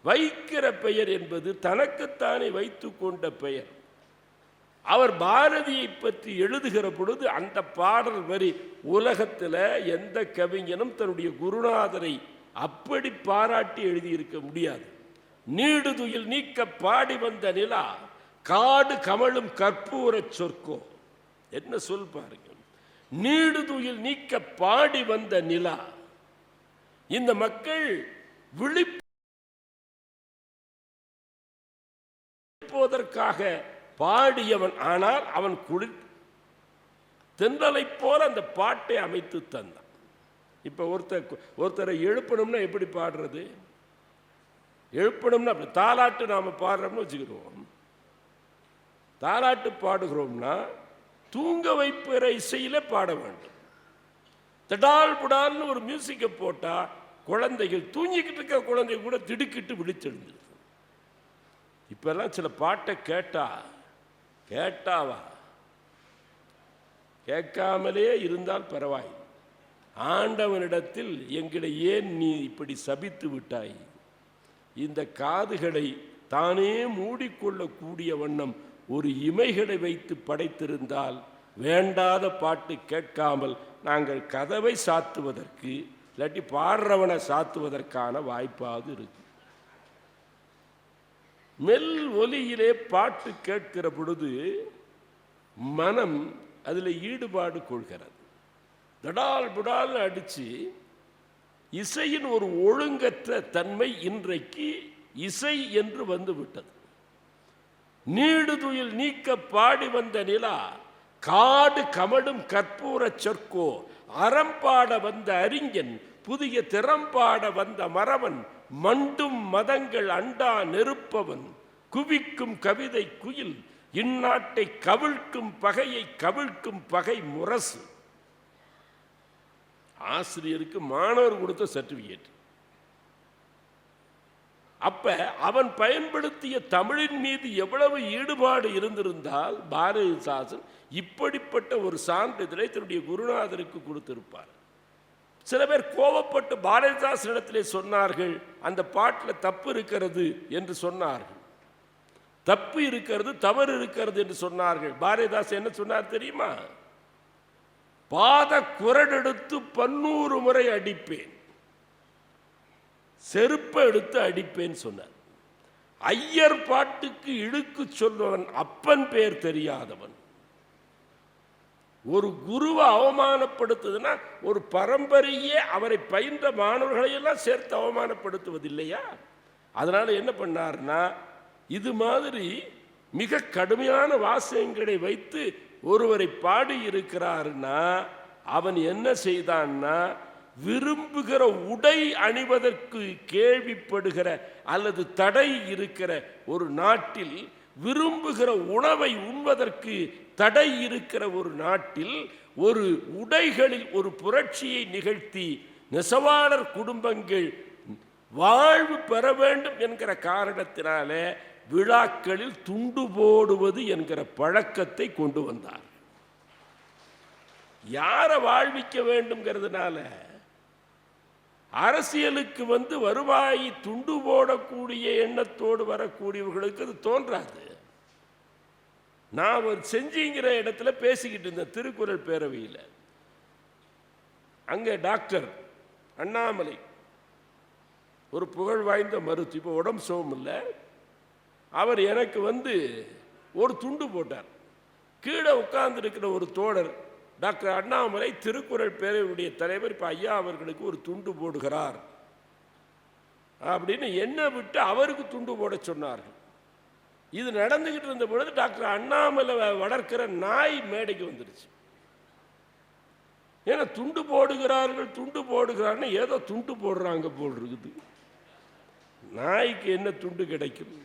வைக்கிற பெயர் என்பது தனக்குத்தானே வைத்து கொண்ட பெயர். அவர் பாரதியை பற்றி எழுதுகிற பொழுது அந்த பாடல் வரி உலகத்தில் எந்த கவிஞனும் தன்னுடைய குருநாதரை அப்படி பாராட்டி எழுதியிருக்க முடியாது. நீடுதுயில் நீக்க பாடி வந்த நிலா காடு கமழும் கற்பூர சொற்கோ. என்ன சொல் பாருங்க. நீடுதுயில் நீக்க பாடி வந்த நிலா. இந்த மக்கள் விழிப்பதற்காக பாடியவன். ஆனால் அவன் தென்றலை போல அந்த பாட்டை அமைத்து தந்தான். இப்ப ஒருத்தரை எழுப்பணும்னா எப்படி பாடுறது? எழுப்பணும்னா தாலாட்டு நாம பாடுறோம்னு வச்சுக்கிறோம். தாலாட்டு பாடுகிறோம்னா தூங்க வைப்புற இசையில பாட வேண்டும். தடால் புடால்னு ஒரு மியூசிக்கை போட்டா குழந்தைகள் தூங்கிக்கிட்டு இருக்க குழந்தைகள் கூட திடுக்கிட்டு விழிச்செழுந்து. இப்பெல்லாம் சில பாட்டை கேட்டாவா கேட்காமலே இருந்தால் பரவாயில்லை. ஆண்டவனிடத்தில் எங்களை ஏன் நீ இப்படி சபித்து விட்டாய்? இந்த காதுகளை தானே மூடிக்கொள்ளக்கூடிய வண்ணம் ஒரு இமைகளை வைத்து படைத்திருந்தால் வேண்டாத பாட்டு கேட்காமல் நாங்கள் கதவை சாத்துவதற்கு இல்லாட்டி பாடுறவனை சாத்துவதற்கான வாய்ப்பாக இருக்கு. மெல் ஒலியிலே பாட்டு கேட்கிற பொழுது மனம் அதில் ஈடுபாடு கொள்கிறது. தடால் புடால் அடிச்சு இசையின் ஒரு ஒழுங்கற்ற தன்மை இன்றைக்கு இசை என்று வந்து விட்டது. நீடுதுயில் நீக்க பாடி வந்த நிலா காடு கமடும் கற்பூர சொற்கோ. அறம்பாட வந்த அறிஞன் புதிய திறம்பாட வந்த மறவன் மண்டும் மதங்கள் அண்டா நெருப்பவன் குவிக்கும் கவிதை குயில் இந்நாட்டை கவிழ்க்கும் பகையை கவிழ்க்கும் பகை முரசு. ஆசிரியருக்கு மாணவர் கொடுத்த சர்டிபிகேட். அப்ப அவன் பயன்படுத்திய தமிழின் மீது எவ்வளவு ஈடுபாடு இருந்திருந்தால் பாரதிதாசன் இப்படிப்பட்ட ஒரு சான்றிதழை தன்னுடைய குருநாதருக்கு கொடுத்திருப்பார். சில பேர் கோபப்பட்டு பாரதிதாசனிடத்திலே சொன்னார்கள், அந்த பாட்டில் தப்பு இருக்கிறது என்று சொன்னார்கள். தப்பு இருக்கிறது, தவறு இருக்கிறது என்று சொன்னார்கள். பாரதிதாசன் என்ன சொன்னார் தெரியுமா? பாத குரடெடுத்து 100 முறை அடிப்பேன், செருப்பை எடுத்து அடிப்பேன் சொன்னார். ஐயர் பாட்டுக்கு இழுக்கு சொல்பவன் அப்பன் பேர் தெரியாதவன். ஒரு குருவை அவமானப்படுத்துதுன்னா ஒரு பரம்பரையே அவரை பயின்ற மாணவர்களையெல்லாம் சேர்த்து அவமானப்படுத்துவதில்லையா? அதனால என்ன பண்ணார்னா, இது மாதிரி மிக கடுமையான வாசகங்களை வைத்து ஒருவரை பாடி இருக்கிறார்னா அவன் என்ன செய்தான்னா, விரும்புகிற உடை அணிவதற்கு கேள்விப்படுகிற அல்லது தடை இருக்கிற ஒரு நாட்டில், விரும்புகிற உணவை உண்பதற்கு தடை இருக்கிற ஒரு நாட்டில் ஒரு உடைகளில் ஒரு புரட்சியை நிகழ்த்தி நெசவாளர் குடும்பங்கள் வாழ்வு பெற வேண்டும் என்கிற காரணத்தினால விழாக்களில் துண்டு போடுவது என்கிற பழக்கத்தை கொண்டு வந்தார். யாரை வாழ்விக்க வேண்டும்ங்கிறதுனால அரசியலுக்கு வருவாய் துண்டு போடக்கூடிய எண்ணத்தோடு வரக்கூடியவர்களுக்கு அது தோன்றாது. நான் ஒரு செஞ்சிங்கிற இடத்துல பேசிக்கிட்டு இருந்தேன் திருக்குறள் பேரவையில். அங்கே டாக்டர் அண்ணாமலை ஒரு புகழ் வாய்ந்த மருத்துவ, இப்போ உடம்பு சோகம் இல்லை, அவர் எனக்கு ஒரு துண்டு போட்டார். கீழே உட்கார்ந்து இருக்கிற ஒரு தோழர், டாக்டர் அண்ணாமலை திருக்குறள் பேரவையுடைய தலைவர், இப்போ ஐயா அவர்களுக்கு ஒரு துண்டு போடுகிறார் அப்படின்னு என்ன விட்டு அவருக்கு துண்டு போட சொன்னார்கள். இது நடந்துகிட்டு இருந்த பொழுது டாக்டர் அண்ணாமலை வளர்க்கிற நாய் மேடைக்கு வந்துருச்சு. ஏன்னா துண்டு போடுகிறார்கள் துண்டு போடுகிறார்கள், ஏதோ துண்டு போடுறாங்க போல் இருக்குது. நாய்க்கு என்ன துண்டு கிடைக்கும்?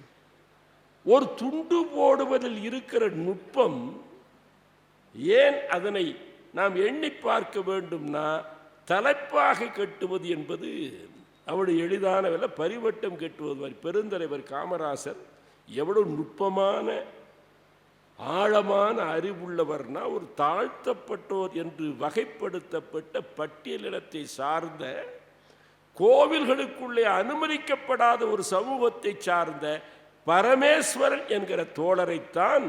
ஒரு துண்டு போடுவதில் இருக்கிற நுட்பம் ஏன் அதனை நாம் எண்ணி பார்க்க வேண்டும்னா, தலைப்பாக கட்டுவது என்பது அவருடைய எளிதான வேலை. பரிவட்டம் கட்டுவது மாதிரி பெருந்தலைவர் காமராசர் எவ்வளவு நுட்பமான ஆழமான அறிவுள்ளவர்னா, ஒரு தாழ்த்தப்பட்டோர் என்று வகைப்படுத்தப்பட்ட பட்டியலினத்தை சார்ந்த கோவில்களுக்குள்ளே அனுமதிக்கப்படாத ஒரு சமூகத்தை சார்ந்த பரமேஸ்வரன் என்கிற தோழரைத்தான்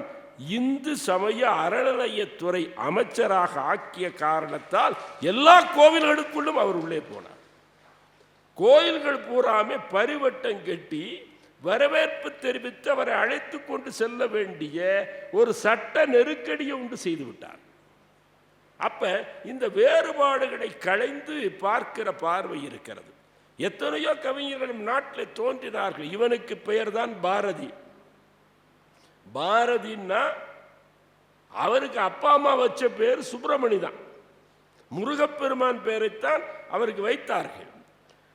இந்து சமய அறநிலையத்துறை அமைச்சராக ஆக்கிய காரணத்தால் எல்லா கோவில்களுக்குள்ளும் அவர் உள்ளே போனார். கோயில்கள் பூராமே பரிவட்டம் கட்டி வரவேற்பு தெரிவித்து அவரை அழைத்து கொண்டு செல்ல வேண்டிய ஒரு சட்ட நெருக்கடியை உண்டு செய்து விட்டார். அப்ப இந்த வேறுபாடுகளை களைந்து பார்க்கிற பார்வை இருக்கிறது. எத்தனையோ கவிஞர்களும் நாட்டில் தோன்றினார்கள். இவனுக்கு பெயர் தான் பாரதி. பாரதின்னா அவருக்கு அப்பா அம்மா வச்ச பேர் சுப்பிரமணி தான். முருகப்பெருமான் பெயரைத்தான் அவருக்கு வைத்தார்கள்.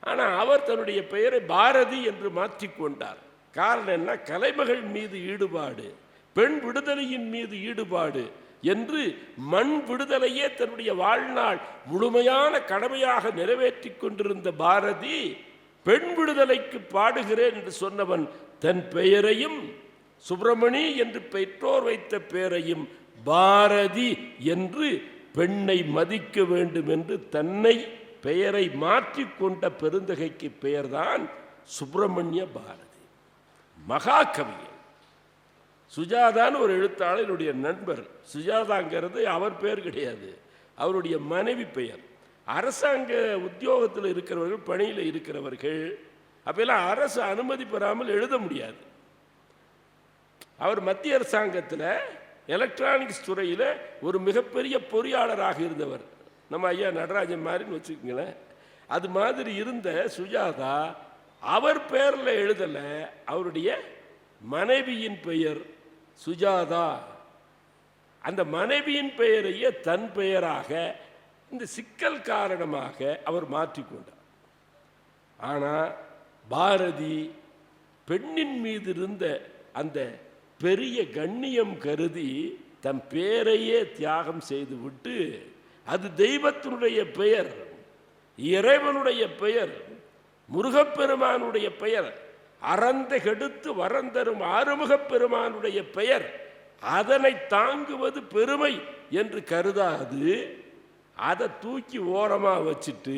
ஆனால் அவர் தன்னுடைய பெயரை பாரதி என்று மாற்றிக்கொண்டார். காரணம் என்ன? கலைமகள் மீது ஈடுபாடு, பெண் விடுதலையின் மீது ஈடுபாடு என்று மண் விடுதலையே தன்னுடைய வாழ்நாள் முழுமையான கடமையாக நிறைவேற்றி கொண்டிருந்த பாரதி பெண் விடுதலைக்கு பாடுகிறேன் என்று சொன்னவன் தன் பெயரையும் சுப்பிரமணி என்று பெற்றோர் வைத்த பெயரையும் பாரதி என்று பெண்ணை மதிக்க வேண்டும் என்று தன்னை பெயரை மாற்றிக்கொண்ட பெருந்தகைக்கு பெயர்தான் சுப்பிரமணிய பாரதி. மகாகவியன். சுஜாதான்னு ஒரு எழுத்தாளருடைய நண்பர். சுஜாதாங்கிறது அவர் பெயர் கிடையாது, அவருடைய மனைவி பெயர். அரசாங்க உத்தியோகத்தில் இருக்கிறவர்கள், பணியில் இருக்கிறவர்கள் அப்பெல்லாம் அரசு அனுமதி பெறாமல் எழுத முடியாது. அவர் மத்திய அரசாங்கத்தில் எலக்ட்ரானிக்ஸ் துறையில் ஒரு மிகப்பெரிய பொறியாளராக இருந்தவர். நம்ம ஐயா நடராஜன் மாதிரின்னு வச்சுக்கோங்களேன். அது மாதிரி இருந்த சுஜாதா அவர் பெயரில் எழுதலை, அவருடைய மனைவியின் பெயர் சுஜாதா. அந்த மனைவியின் பெயரையே தன் பெயராக இந்த சிக்கல் காரணமாக அவர் மாற்றிக்கொண்டார். ஆனால் பாரதி பெண்ணின் மீது இருந்த அந்த பெரிய கண்ணியம் கருதி தன் பெயரையே தியாகம் செய்துவிட்டு, அது தெய்வத்தினுடைய பெயர், இறைவனுடைய பெயர், முருகப்பெருமானுடைய பெயர், அறந்த கெடுத்து வரந்தரும் ஆறுமுகப் பெருமானுடைய பெயர், அதனை தாங்குவது பெருமை என்று கருதாது அதை தூக்கி ஓரமாக வச்சுட்டு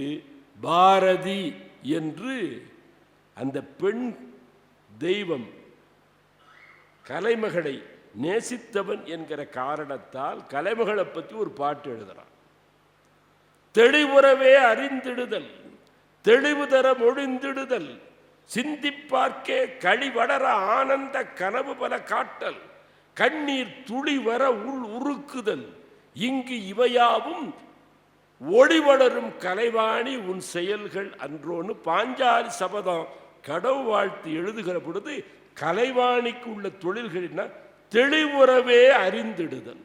பாரதி என்று அந்த பெண் தெய்வம் கலைமகளை நேசித்தவன் என்கிற காரணத்தால் கலைமகளை பற்றி ஒரு பாட்டு எழுதுறான். தெளிவுறவே அறிந்திடுதல், தெளிவு தர மொழிந்திடுதல், சிந்திப்பார்க்கே கழிவடர ஆனந்த கனவு பல காட்டல், கண்ணீர் துளி வர உள் உருக்குதல், இங்கு இவையாவும் ஒளிவளரும் கலைவாணி உன் செயல்கள் அன்றோன்னு பாஞ்சாலி சபதம் கடவு வாழ்த்து எழுதுகிற பொழுது கலைவாணிக்கு உள்ள தொழில்கள்னா தெளிவுறவே அறிந்திடுதல்.